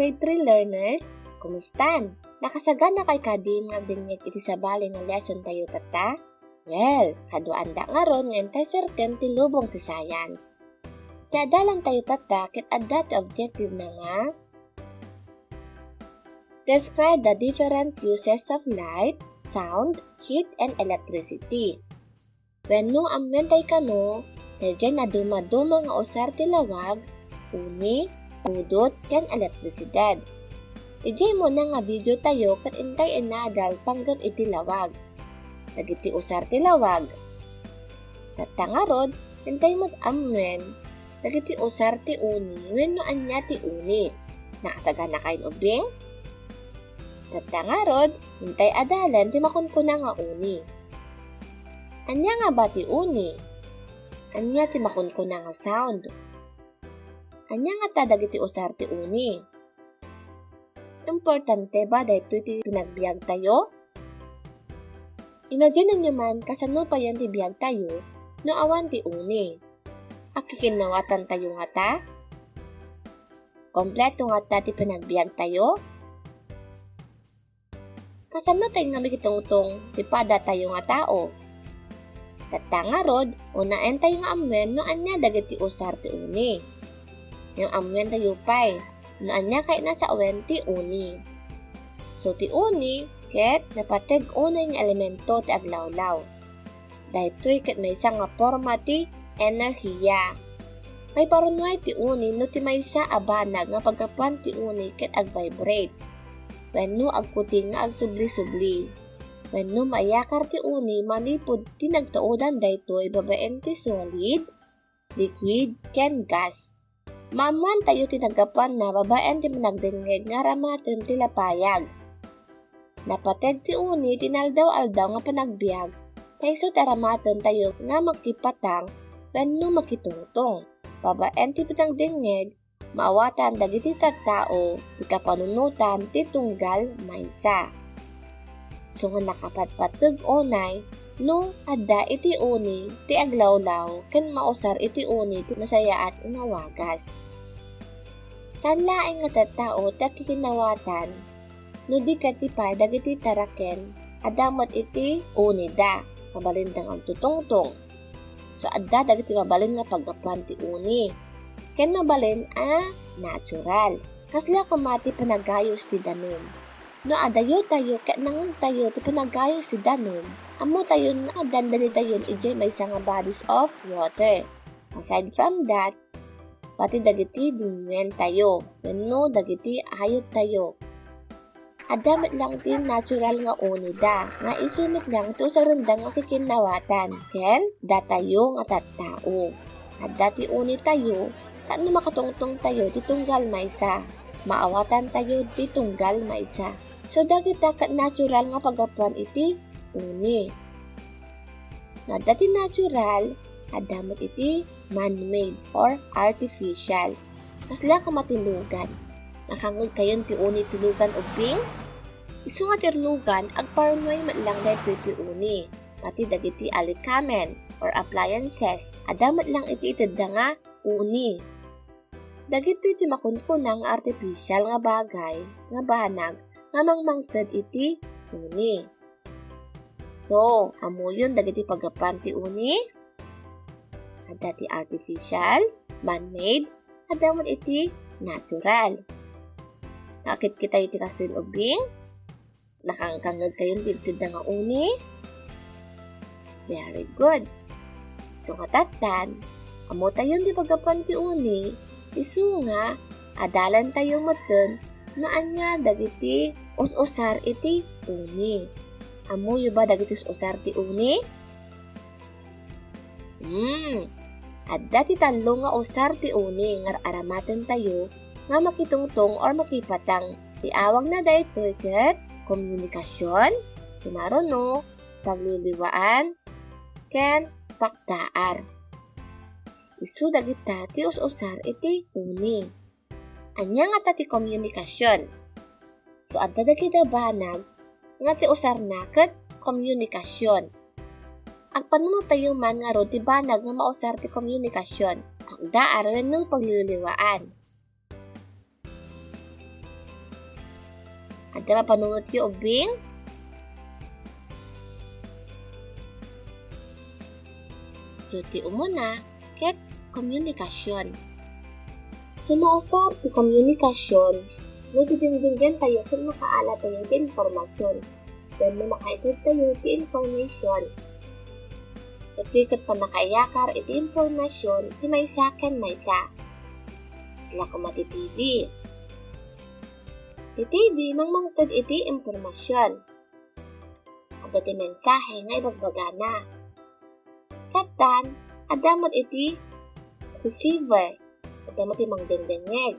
grade 3 learners, kumustan? Nakasagana kay kadin nga dingit iti sabali nga lesson tayo tata? Well, kaduanda nga ron nga entay certain ti lubong ti science. Tiadalan tayo tata kit adda ti objective na nga describe the different uses of light, sound, heat, and electricity. When no ammentay kano, medyan na dumaduma nga usar ti lawag, uni, udot, ken elektrisidad. Ijay mo na nga video tayo kat intay inadal panggap iti lawag. Dagiti usar ti lawag. Tatangarod, intay mo't amwen, dagiti usar ti uni, wenno anya ti uni. Nakasagana kain ubing? Tatangarod, intay adalan ti makunkuna nga uni. Anya nga ba ti uni? Anya ti makunkuna nga sound? Anya nga ta dagiti usar ti uni? Importante ba dahito ti pinagbiag tayo? Imagine nyo man kasano pa yan ti biag tayo no awan ti uni. Akikinawatan tayo nga ta? Kompleto nga ta ti pinagbiag tayo? Kasano tayo nga mikitungtong ti pada tayo nga tao? Tatangarod, unaen tayo nga amwen no anya dagiti usar ti uni. Yung amwen tayo pay, no anya kay nasa awen ti uni. So ti uni, ket napateg unay nga elemento ti aglawlaw. Dahitoy ket may isa nga forma ti enerhiya. May parunway ti uni no ti maysa abanag nga pagkapuan ti uni ket ag-vibrate. Wenno agputing nga agsubli-subli. Wenno mayakar ti uni manipod ti nagtaudan daytoy babaen ti solid, liquid, ken gas. Maamuan tayo ti nagapan na babaen ti managdengeg nga ramaten ti lapayag. Napateg ti uni tinaldaw-aldaw nga panagbiag. Kayso taramaten tayo nga magkipatang wenno makitungtong. Babaen ti panagdengeg maawatan dagiti tattao ti kapanunutan ti tunggal maysa. So nga nakapatpateg onay no adda iti uni ti aglawlaw ken mausar iti uni ti nasayaat nga wagas. San laeng nga tattao ti kikinawatan no di katipay dagiti taraken adamot iti uni da mabalindang ang tutungtong. So adda dagiti mabalin nga paggapuan ti uni. Ken mabalin natural. Kasla kumati panagayos ti danom. No adayo tayo ket nangag tayo ti panagayos ti danom. Amo tayo nga dandali tayo ijay may nga bodies of water. Aside from that, pati dagiti dinuen tayo. Wenno dagiti hayop tayo. Adamit lang ti natural nga unida. Nga isumit lang ti usarendang nga kikinawatan. Ken datayo nga tattao. Adda ti uni tayo. Kano makatungtong tayo ti tunggal maysa. Maawatan tayo ti tunggal maysa. So dagita kat natural nga pagapuan iti uni. Nadda ti natural, adamot iti man-made or artificial. Kasla kamatilugan. Nakangag kayon ti uni tilugan ubing? Isu nga tilugan agparunway matlang dahito ti uni. Pati dagiti alikamen or appliances. Adamot lang iti itadda nga uni. Dagito iti makunkunang artificial nga bagay, nga banag, nga mangmangted iti uni. So, amo yun dagiti paggapan ti uni? Adda ti artificial, man-made, adamon iti natural. Nakakit kita iti kasun ubing? Nakangkangag kayon tiltid nga uni? Very good. So, katatan, amo tayon di paggapan ti uni, isu nga, adalan tayo matun no anya dagiti us-usar iti uni. Amo yu ba dagiti us-usar ti uni? Adda ti tanlo nga usar ti uni nga aramaten tayo nga makitungtong or makipatang. Ti awag na daytoy ket komunikasyon, sumaruno, pagliliwaan, ken paktaar. Isu dagita ti us-usar iti uni. Anya nga ta ti komunikasyon. So adda dagiti banag nga ti usar na ket komunikasyon. Agpanuno tayo man nga ro ti banag nga mausar ti komunikasyon. Agda aron ng pagliliwaan. Ada mapanunod yu ubing? So, ti umuna, ket komunikasyon. Sumausap ti komunikasyon, no didingdinggan tayo kung makaala tayo ti informasyon. When mo makaitid tayo ti information. Ito ikat pa nakayakar iti informasyon ti maysa ken maysa. Sila kumati TV. Ti TV mangmangtad iti impormasyon. Ada ti mensahe nga ibagbagana. Katan, adamot iti receiver. Adamot iti mangdengdengeg.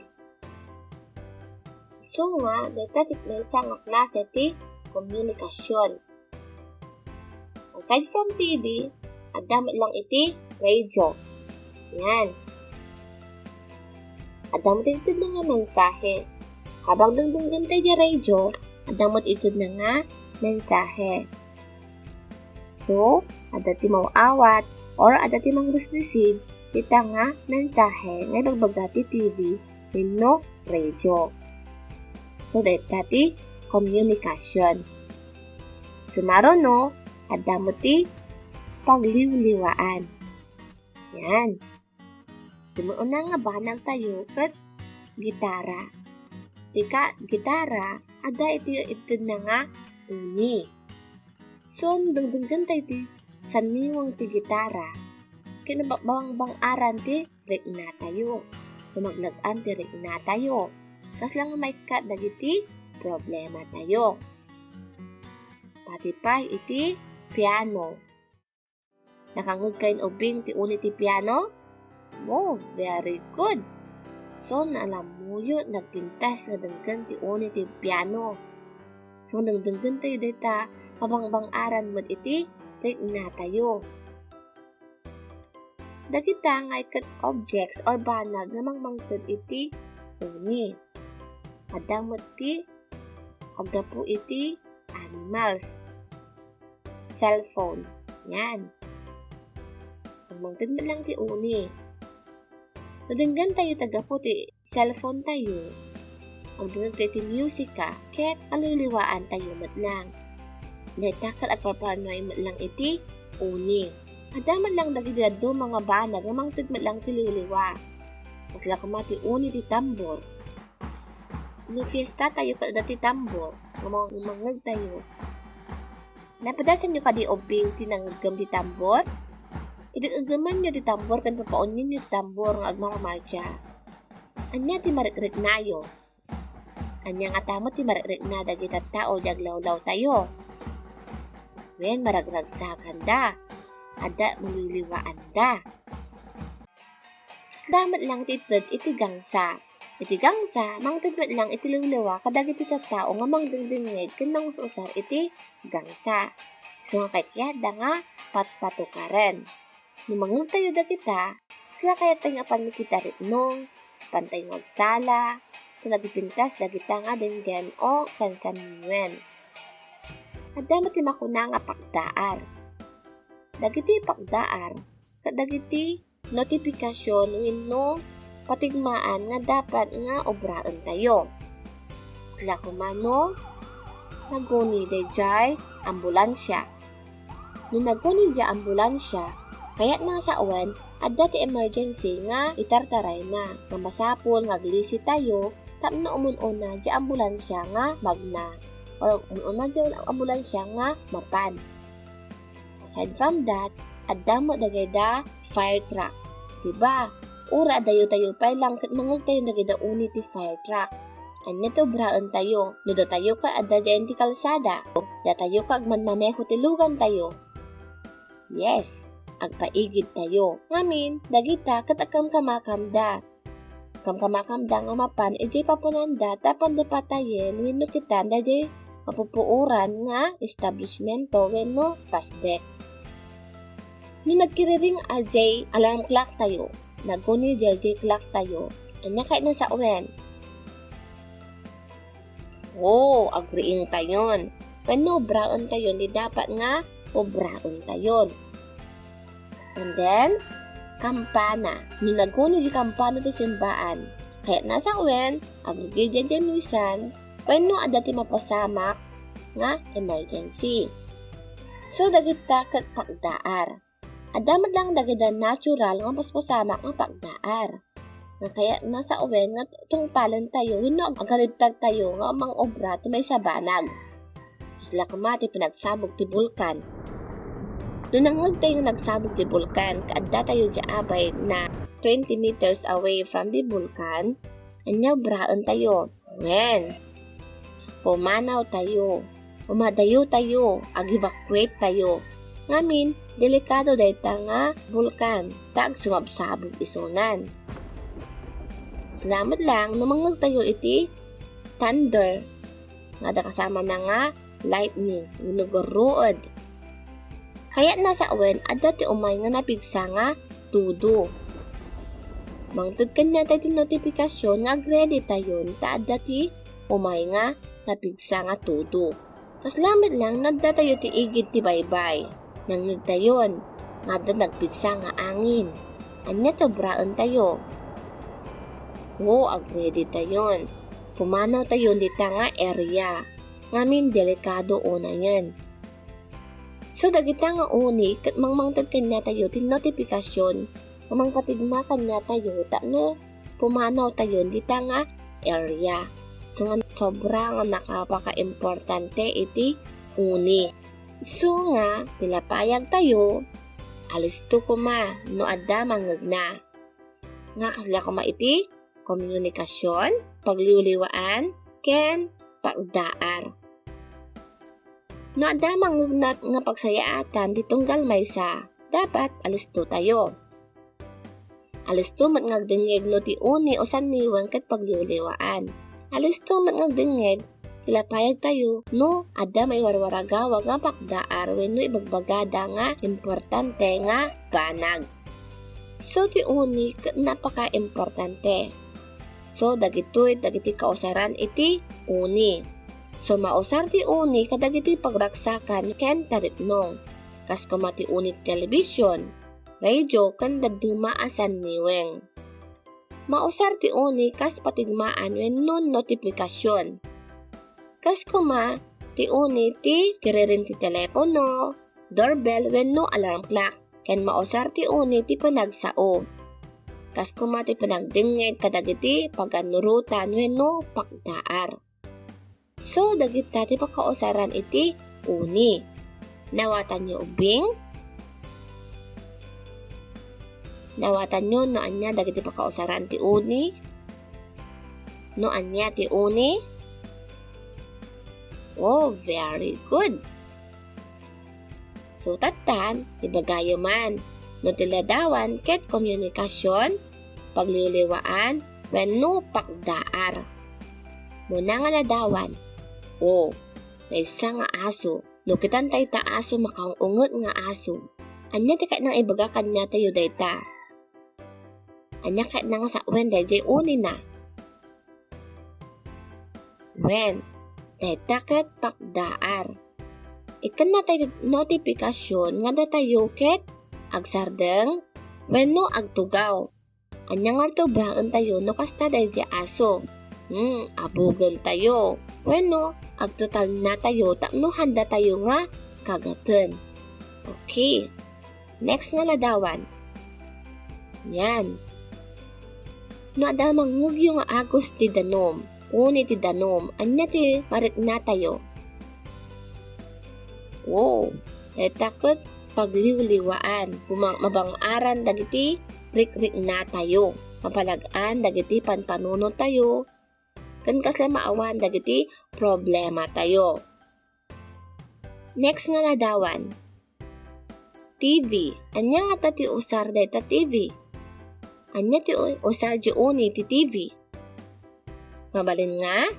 So nga, data ti maysa nga klase ti komunikasyon. Aside from TV, adamot lang iti radio. Yan. Adamot iti na nga mensahe. Habang dengdenggan tayo di radio, adamot iti na nga mensahe. So, ada ti mawawat or ada ti mang-receive ita nga mensahe nga ibagbaga ti TV wenno radio. So, data ti komunikasyon. Sumaro no, adamot ti pagliwliwaan. Yan. Tumuuna nga banag tayo kat gitara. Tika, gitara, ada iti na nga uni. So, dagdagan tayo ti saniwang ti gitara. Kinabang aran ti regna tayo. Kumaglagan ti regna tayo. Kas lang may kat dagiti problema tayo. Pati pa iti piano. Nakangag kayo ubing ti uni ti piano? Oh, very good. So, naalam mo yun, nagpintas nga danggan ti uni ti piano. So, danggan tayo dita, kabang aran mo iti, regna tayo. Dagita nga ikat objects or banag na mangmangtod iti uni. Adamot ti, agapu iti animals. Cellphone. Yan. Mangmangtod mo lang ti uni. Nadanggan tayo tagapo ti cellphone tayo. Ang dunod tayo ti musika, ket aliliwaan tayo matlang. Netakal at papanay matlang iti uni. Adaman lang dagidado mga banag nga mangtid matlang ti liwliwa. Kasla kumati uni ti tambor. No fiesta tayo kada ti tambor, mangag tayo. Napadasan nyo kadi obing tinanggam ti tambor? Idagagaman nyo ti tambor kan papaunin nyo ti tambor nga agmaramarcha. Anya ti marikrik nayo. Anya nga tamo ti marikrik na dagiti tao jaglawlaw tayo. Wen maragragsakan da. Ada maliliwaan da. Damat lang titod iti gangsa. Iti gangsa, mangtidmat lang iti liwliwa kadagiti tao nga mangdingdingeg ken mangususar iti gangsa. So nga kakyada nga patpatukaren. Numangag tayo da kita, sila kaya tayo nga panikita ritnong, pantay magsala, nagipintas da kita nga dinggen o sansanwen. At damat ti makuna nga pakdaar. Dagiti pakdaar, kadagiti notifikasyon wenno patigmaan nga dapat nga obraan tayo. Sila kumano, naguni dayjay ambulansya. Nung naguni dya ambulansya, kaya na sa awan, adda ti emergency nga itartaray na. Nga masapol, nga glisi tayo, tapno umununa di ambulansya nga magna. Or umununa di ambulansya nga mapan. Aside from that, adda mo dagay da fire truck. Diba? Ura dayo tayo pa lang kat mangag tayo dagay da uni ti fire truck. Anya to braan tayo. No da tayo ka adda dyan ti kalsada. Da tayo ka agmanmaneho ti lugan tayo. Yes. Agpaigid tayo. Ngamin, dagita katakam kamakamda. Kamkamakamda nga mapan, ejay papunanda, tapan da patayen, wenno kita, dajay mapupuuran nga establishmento, wenno pasdek. Nung nagkiriring ajay alarm clock tayo, nagkuni jay clock tayo, anya kahit na sa uwen. Oh, agreeing tayon. Pano braon tayon, di dapat nga obraon tayon. And then, kampana. Nung nagkuni di kampana ti simbaan. Kaya nasa uwen, agigidya dyan misan, wenno adda ti mapasamak nga emergency. So dagita ket pagdaar. Adamad lang dagida natural nga paspasamak nga pagdaar. Nga kaya nasa uwen nga tungpalan tayo wenno agalibtag tayo nga mangobra ti may sabanag. Isla kuma ti pinagsabog ti bulkan. Noong nangag tayo nagsabog ti bulkan, kaadda tayo di abay na 20 meters away from the bulkan, anyaw braan tayo. When? Pumanaw tayo. Umadayo tayo. Ag-evacuate tayo. Ngamin, delikado dahi nga bulkan. Tag sumabsabog isunan. Salamat lang, namangag tayo iti thunder. Nga da kasama na nga lightning. Nunuguruod. Kaya nasa awen, adda ti umay nga napigsa nga tudo. Mangtod kanya tayo ti notifikasyon nga ready tayo ta adda ti umay nga napigsa nga tudo. Kaslamit lang nadda tayo ti igid ti baybay. Nangig tayon, nga adda nagpigsa nga angin. Anya to braan tayo. Ag-ready tayon. Pumanaw tayo dita nga area. Ngamin delikado una yan. So dagita nga uni, kat mangmangtad kanya tayo tin notifikasyon, namang patigma kanya tayo, no pumanaw tayo dita nga area. So nga sobra nga nakapaka-importante iti uni. So nga, tilapayag tayo, alisto kuma, no adda mangag na. Nga kasla kuma iti, komunikasyon, pagliwliwaan, ken pagdaar. No adamang nga pagsayaatan ditong galmaysa, dapat alisto tayo. Alisto mat ngagdingeg no ti uni o sanniwang ket pagliwliwaan. Alisto mat ngagdingeg tilapayag tayo no adda may warwaragawa nga pagdaar wenno ibagbagada nga importante nga banag. So ti uni ket napaka-importante. So dagiti kausaran iti uni. So mausar ti uni kadagiti pagraksakan ken taripnong. Kas kumati uni television, radio ken daduma asan niweng. Mausar ti uni kas patigmaan wenno notifikasyon. Kas kuma ti uni ti kiririn ti telepono, doorbell wenno alarm clock. Ken mausar ti uni ti panagsao. Kas kuma ti panagdingeg kadagiti paganurutan wenno pagdaar. So, dagita ti pakausaran iti uni. Nawatan nyo ubing. Nawatan nyo no anya dagiti pakausaran ti uni. No anya ti uni. Very good. So, tatan, ibagayo man. No tiladawan ket komunikasyon, pagliwliwaan, wenno pagdaar. Muna nga ladawan. May isa nga aso. Lukitan tayo ta aso makaungot nga aso. Anya ti kahit nang ibaga kanya tayo dayta. Anya kahit nang sa wen dayjay uni na. Wen, dayta ket pagdaar. Ikan na tayo notifikasyon nga da tayo ket agsardeng wenno agtugaw. Anya nga to braan tayo no kasta dayjay aso. Abugan tayo. Wenno, agtotal na tayo, tapno handa tayo nga kagaten. Okay. Next nga ladawan. Yan. No adamang ngugyo nga agos ti danom. Uni ti danom. Anya ti marik na tayo. Etakot pagliwliwaan. Mabang-aran dagiti rik-rik na tayo. Mapalagaan dagiti panpanunod tayo. Kan kasla maawan dagiti problema tayo. Next nga ladawan. TV. Anya nga ta ti usar dayta TV. Anya ti usar di uni ti TV. Mabalin nga.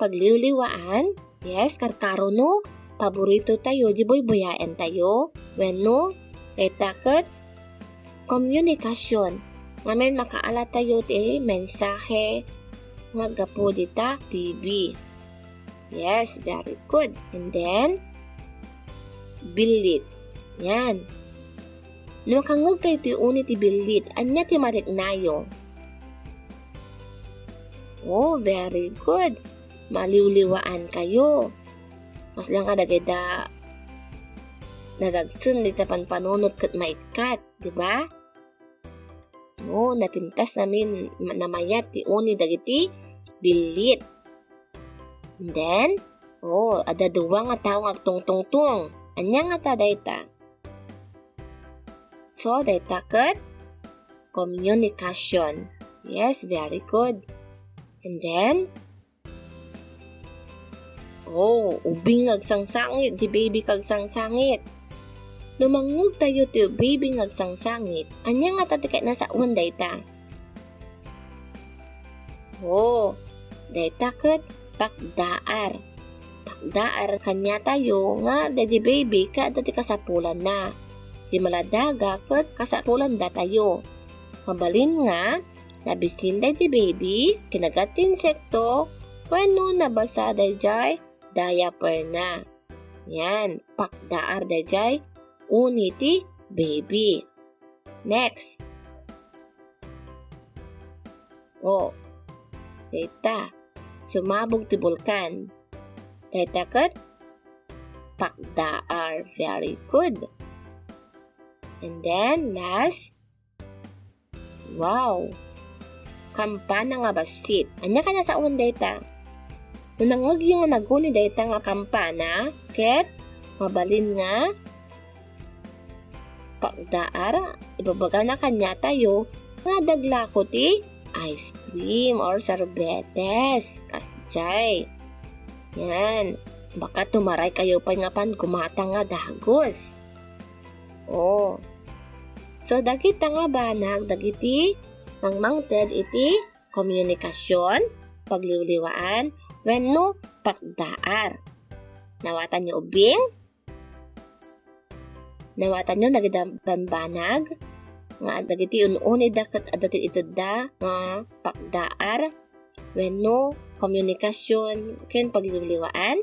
Pagliwliwaan. Yes, karkaro no. Paborito tayo, di boy-boyaen tayo. Wenno, etakot. Komunikasyon. Ngamen makaala tayo ti mensahe nga gapo dita TV. Yes, very good. And then, bilit. Yan. Lumakangag kayo ti uni ti bilit. Anya ti mariknayo. Very good. maliwliwaan kayo. Mas lang ka dagada nadagsun dita panpanunot kat maikat, di ba? No, napintas namin namayat ti uni dagiti bilit. And then, ada duwa nga tao nga tungtungtung. Anya nga ta dayta? So, dayta kat communication. Yes, very good. And then, ubing agsangsangit, di baby kagsangsangit. Lumangog tayo ti baby ngagsangsangit. Anya nga tatikay na sa uwan dayta? Dayta kat pakdaar. Pakdaar kanya tayo nga di baby ka dati kasapulan na. Di maladaga kat kasapulan da tayo. Mabalin nga, nabisin day di baby, kinagat insekto, wano nabasa day jay, diaper na. Yan, pakdaar day jay, uniti baby. Next. Dayta, sumabog ti bulkan. Dayta kat pakdaar. Very good. And then, last, kampana nga basit. Anya ka na sa uwan dayta? Nunangag yung naguni dayta nga kampana, ket mabalin nga pakdaar, ibabaga na kanya tayo nga daglako ti ice cream or sorbetes. Kasjay. Yan. Baka tumaray kayo pa nga pan kumata nga dagos. So, dagita nga banag, dagiti mangmangted iti komunikasyon, pagliwliwaan, wenno pakdaar. Nawatan nyo ubing? Nawatan nyo nagidampan banag? Nga dagiti ununi dakat adati itudda nga pakdaar, wenno komunikasyon, ken pagliwliwaan?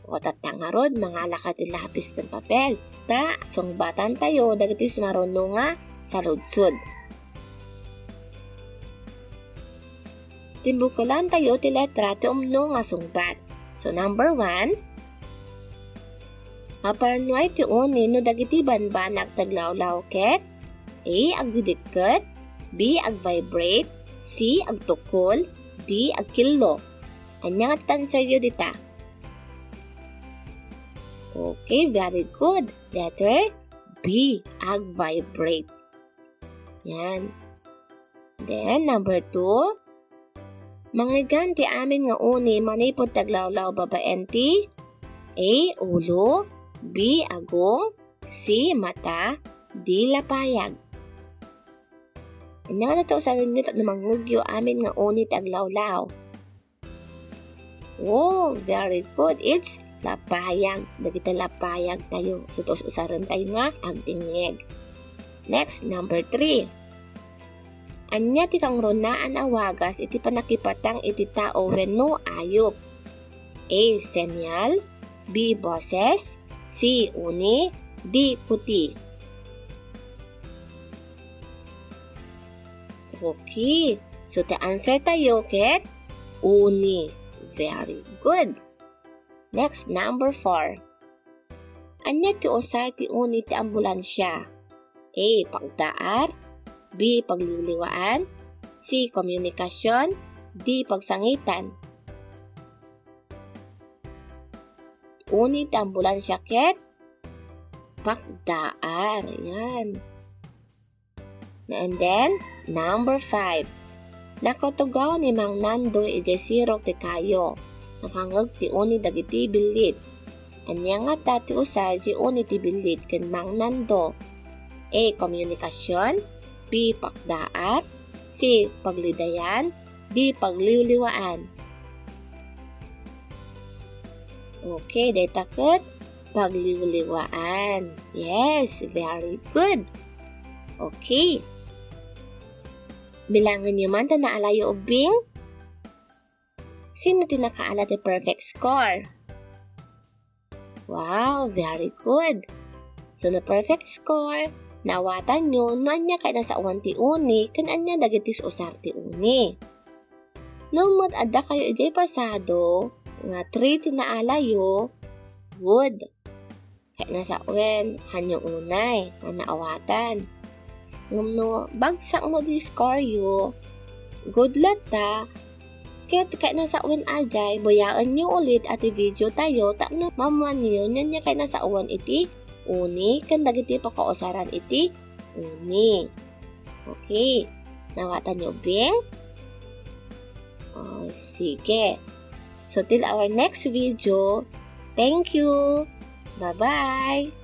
O tatangarod, mga lakat ilapis ng papel. Sungbatan tayo, dagiti sumaruno nga sa ludsud. Timbukulan tayo ti letra ti umno nga sungbat. So, number 1, aparnuay ti uni no dagiti banbanag taglawlaw ket A. Agdidikket, B. Agvibrate, C. Agtukol, D. Agkillo. Anya nga tansaryo dita? Okay, very good. Letter B, ag-vibrate. Yan. Then, number 2, manggigan ti amin nga uni manipod taglawlaw babaen ti A, ulo, B, agong, C, mata, D, lapayag. Ano nga na ito sa rinyo at namangugyo amin nga uni taglawlaw? Very good. It's lapayag. Dagita lapayag tayo. So, tos usaran tayo nga agtingeg. Next, number 3. Anya ti kang runaan awagas iti panakipatang iti tao wenno ayop. A. Senyal, B. Boses, C. Uni, D. Kuti. Okay. So, the answer tayo ket uni. Very good. Next, number 4. Anya ti usar ti uni ti ambulansya? A. Pagdaar, B. Pagliliwaan, C. Komunikasyon, D. Pagsangitan. Uni ti ambulansya ket pagdaar. Yan. And then, number 5. Nakatugaw ni Mang Nando ijesiro ti kayo. Nakangag ti uni dagiti bilit. Anya nga tati usar di uni ti bilit ken Mang Nando. A. Komunikasyon, B. Pakdaar, C. Paglidayan, D. Pagliwliwaan. Okay, data ket pagliwliwaan. Yes, very good. Okay. Bilangan niyo man ta naalayo og bing? Sino ti nakaala ti perfect score? Wow, very good. So, na perfect score, nawatan nyo no anya kay nasa uwan ti uni, kan anya dagiti usar ti uni. No mo't adda kayo ijay pasado, nga 3 tinaalayo, good. Kaya nasa wen, hanyo unay, na naawatan. Ngumno, bagsak mo di score yo, good lot ta. Kaya nasa wen ajay, boyaan nyo ulit at video tayo, tapno mamuan niyo, niya kaya nasa wen iti, uni, kan dagiti pakausaran iti, uni. Okay, nawatan nyo bing? Oh, sige. So till our next video, thank you. Bye-bye.